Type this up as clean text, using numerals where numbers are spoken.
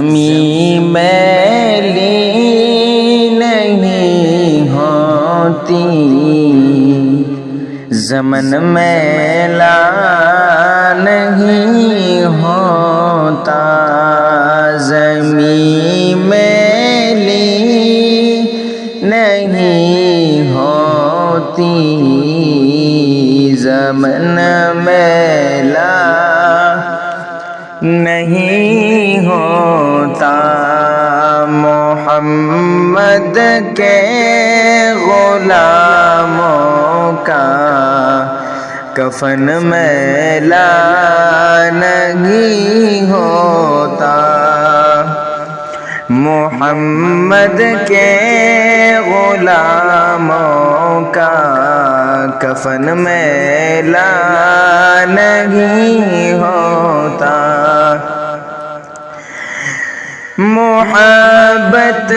زمین میلی نہیں ہوتی، زمن میلا نہیں ہوتا، زمین میلی نہیں ہوتی، زمن میلا نہیں ہوتا۔ محمد کے غلاموں کا کفن میلا نہیں ہوتا، محمد کے غلاموں کا کفن میلا نہیں ہوتا۔ محبت